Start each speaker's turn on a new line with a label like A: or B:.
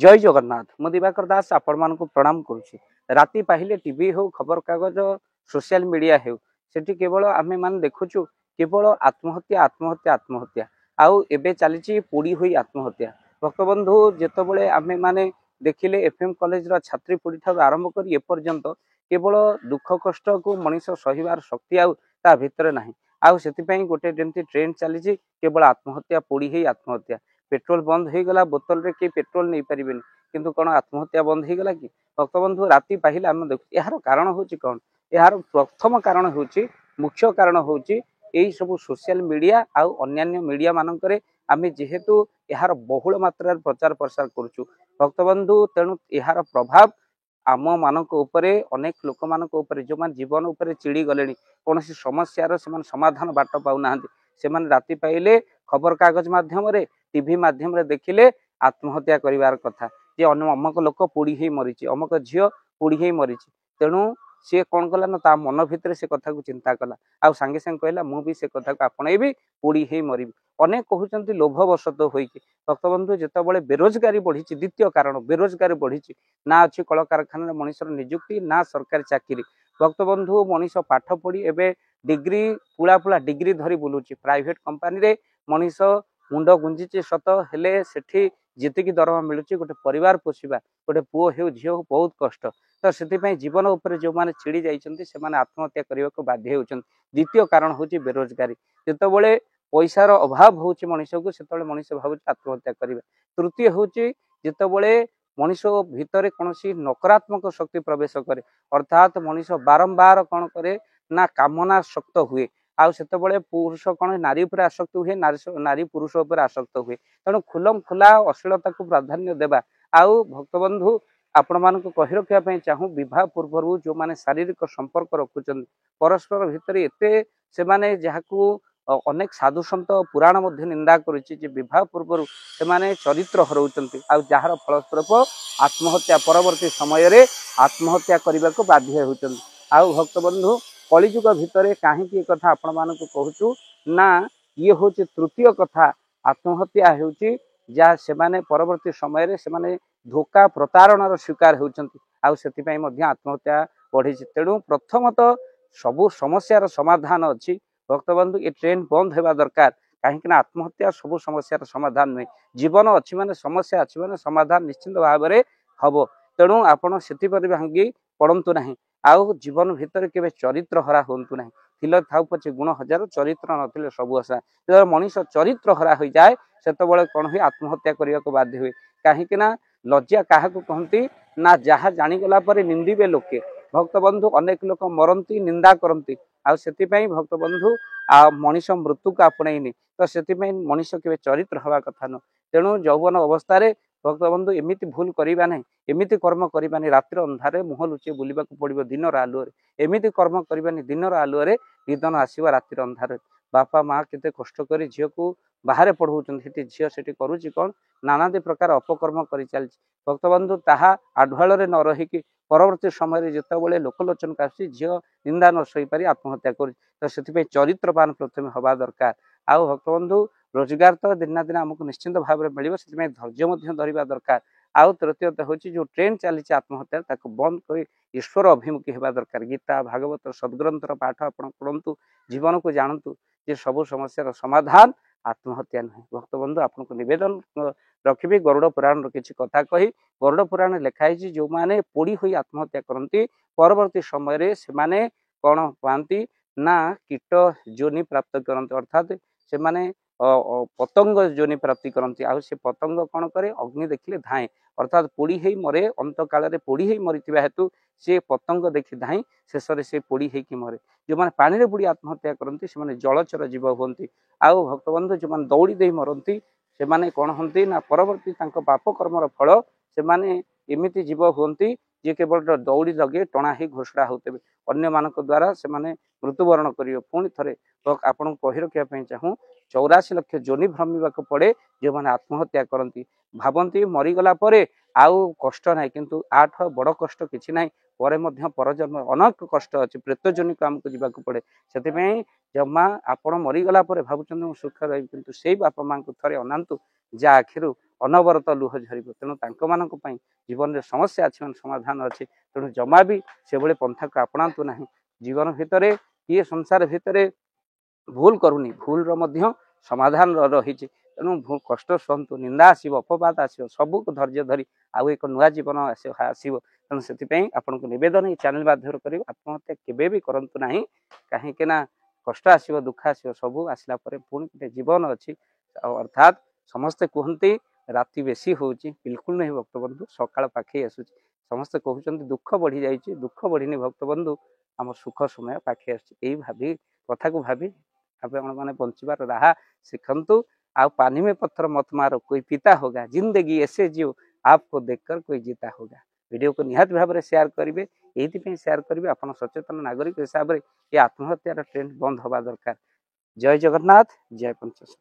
A: जय जगन्नाथ मु दिवाकर दास आपण मानक प्रणाम करुच्ची। राति पाहिले टीवी हो खबर कागज सोशल मीडिया हो सेठी केवल आमे मान देखुचु केवल आत्महत्या आत्महत्या आत्महत्या आउ एबे चली पोड़ी हुई आत्महत्या। भक्तबंधु जितेबले आमे माने देखिले एफएम कॉलेज रा छात्री पोड़ी ठार आरंभ कर एपर्यंत केवल दुख कष्ट को मनीष सहिबार शक्ति आउ ता भितर नाही। आउ सेति पई गोटे जेंति ट्रेंड चली केवल आत्महत्या पोड़ी हुई आत्महत्या। पेट्रोल बंद हो गला बोतल रे कि पेट्रोल नहीं पारे किंतु कौन आत्महत्या बंद हो गला कि भक्तबंधु राति पाहिले आम देखु यार कारण हूँ कौन यार प्रथम कारण हूँ मुख्य कारण हूँ यही सब सोशल मीडिया आउ अन्यान्य मीडिया मानक आम जेहेतु यार बहुल मात्रा प्रचार प्रसार करुचु भक्तबंधु तेणु यार प्रभाव आम मानक उपरे अनेक लोक मानक उपरे जो मान जीवन उपरे चिड़ी गले कौन समस्यार से समाधान बाट पाऊना से राति पाइले खबर कागज माध्यम टीवी माध्यम देखिले आत्महत्या करिवार कथा जे अमक लोक पोड़ी ही मरी अमक झील पोड़ी ही मरी तेणु सी कौन कला ना ता मन भितर से कथा को चिंता कला आ सांगे सांगे कहला मु भी से कथा को आपणेबी पोड़ी ही मरी अनेक कहते लोभवशत हो भक्तबंधु जितेबाला बेरोजगारी बढ़ी द्वितीय कारण बेरोजगारी बढ़ी ना अच्छी कल कारखाना मनीषर निजुक्ति ना सरकारी चाकरी भक्तबंधु मनीष पाठ पढ़ी एवं डिग्री पुला पुला डिग्री धरी बुलूची प्राइवेट कंपानी रे मनीष मुंड गुंजिचे सत हेले सेठी जीतिकी दरमा मिलूची गोटे परिवार पोषिबा गोटे पुओ हो झील हो बहुत कष्ट तो से जीवन उपर जो मैंने छिड़ी जाइछन्ति से माने आत्महत्या करने को बाध्य होउछन्ति। द्वितीय कारण हूँ बेरोजगारी जितेबाला पैसार अभाव हूँ मनीष को से मनीष भाव आत्महत्या करेंगे। तृतीय हूँ जितेबाला मनीष भितर कौन नकारात्मक शक्ति प्रवेश करे अर्थात मनीष बारंबार कौन करे ना कामना शक्त हुए आउ से पुरुष कौन नारी उपर आसक्त हुए नारी पुरुष उपर आसक्त हुए तेणु खुलम खुला अश्लीलता को प्राधान्य देवा आउ भक्तबंधु आपण मान कही रखापी चाहूँ विवाह पूर्व जो माने शारीरिक संपर्क रखुचंद परस्पर भितर एते से माने जहाकू अनेक साधु सन्त पुराण मध्य निंदा करुच्ची विवाह पूर्व से चरित्र हरउचंती आ जार फलस्वरूप आत्महत्या परवर्ती समय रे आत्महत्या करने को बाध्य होउचंती। आउ भक्तबंधु कलिजुग भितर कहीं कथा आपण मानक कहूँ ना ये हूँ तृतीय कथा आत्महत्या होउची जहाँ से परवर्ती समय से धोखा प्रतारणार शिकार होउचंती आउ सेतिपई मध्य आत्महत्या बढ़ी तेणु प्रथमतः सबु समस्यार समाधान अच्छी भक्तबंधु ये ट्रेन बंद होगा दरकार कहीं आत्महत्या सबु समस्यार समाधान नुहे जीवन अच्छी माने समस्या अच्छी माने समाधान निश्चिंत भाव में हम तेणु आपड़ से भांगी पड़तु ना आउ जीवन भितर के चरित्र हरा हूँ ना थिल था पचे गुण हजार चरित्र नथिले सबु आशा जो मनीष चरित्र हरा हो जाए से कौन हुए आत्महत्या करने को बाध्य हुए कहीं लज्जा क्या कहती ना जहाँ जाणीगला निंदिबे लोके भक्तबंधु अनेक लोक मरती निंदा करती आउ भक्तबंधु आ मनीष मृत्यु को आपणईनी तो से मनीष के चरित्र हवा कथा न तेणु यौवन अवस्था भक्तबंधु एमती भूल करवा ना एमती कर्म करवा रातिर अंधारे मुह लुचे बुलवा पड़ो दिन आलुअरे एमती कर्म करवानी दिन आलुअरे निदन आसवा रातिर अंधारे बापा माँ केते कष्ट कर झील को बाहर पढ़ाऊँ झील से करुच्ची कौन नानादी प्रकार अपकर्म कर चली भक्तबंधु ताहा आढुआल न रहीकि परवर्ती समय जितेबाला लोकलोचन का झील निंदा न सही पारी आत्महत्या कर तो से चरित्रवान प्रथम हवा दरकार आउ भक्तबंधु रोजगार तो दिन दिन आमको निश्चिंत भाव में मिले से धैर्य धरवा दरकार आउ तृतीयत हूँ जो ट्रेन चली आत्महत्या ताको बंद कर ईश्वर अभिमुखी होगा दरकार गीता भागवत सद्ग्रंथर पाठ आप पढ़ु जीवन को जानतु जे सबु समस्यार समाधान आत्महत्या नुहे भक्तबंधु आपको निवेदन रखी गरुड़ पुराण किसी कथा कही गरुड़ पुराण लिखाई जो मैंने पोड़ी हुई आत्महत्या करती परवर्ती समय से कौन पाती ना कीट योनि प्राप्त करते अर्थात से पतंग योनि प्राप्ति करती आ से पतंग कौन करे अग्नि देखिले धाए अर्थात पोड़ी ही मरे अंत काल पोड़ी ही मरी हेतु सी पतंग देखी धाई शेष से पोड़ी ही मरे जो मैंने पानी बुड़ी आत्महत्या करती से जलचर जीव हमें आउ भक्तबंधु जो मैंने दौड़ी दे मरती से कौन हमें ना परवर्ती पाप कर्मर फल से एमती जीव हमें जी केवल दौड़ी लगे टणा ही घोषणा होते अन्य मान द्वारा से मृत्युवरण करेंगे पुणी थे आपन कही रखापी चाहूँ 84 लाख जोनि भ्रमिवाक पड़े जो मैंने आत्महत्या करती भावती मरीगला आउ कष्ट ना किंतु आठ बड़ कष्ट किसी ना पर परजन्म अनेक कष्ट अच्छे प्रेतजनी को आमको जावाक पड़े से जमा आपण मरीगला भावुं सुख रही किंतु से बापा माँ को थे अनातु जा आखिर अनवरत लुह झर तेणु मानी जीवन में समस्या अच्छी समाधान अच्छे तेणु जमा भी से भाई पंथा को आपणातु ना जीवन भितर ये संसार भितर भूल करूनी भूल समाधान रही तेणु कष्ट सहतु निंदा आसो अपवाद आसो सबू धैर्य धरी आउ एक नुआ जीवन आसो तेणु से आपन को नवेदन ये चैनल माध्यम कर आत्महत्या केवे भी करूँ ना कहीं कष्ट आसो दुख आसो सबू आसला पुणी गोटे जीवन अच्छी अर्थात समस्ते कहते राति बेसी हो बिल्कुल नहीं भक्त बंधु सकाळ पाखे आसूँ समस्ते कहते दुख बढ़ी जाइए दुख बढ़ी भक्त बंधु आम सुख समय पाखे आसुच्छी भाभी कथा को भाभी मैंने बंचवार राह सीखंतु आप पानी में पत्थर मत मारो कोई पीता होगा जिंदगी ऐसे जियो आपको देखकर कोई जीता होगा वीडियो को निहात भाव में शेयर करेंगे ये शेयर करेंगे आप सचेतन नागरिक हिसाब से ये आत्महत्यार ट्रेंड बंद हवा दरकार जय जगन्नाथ जय पंचाशत।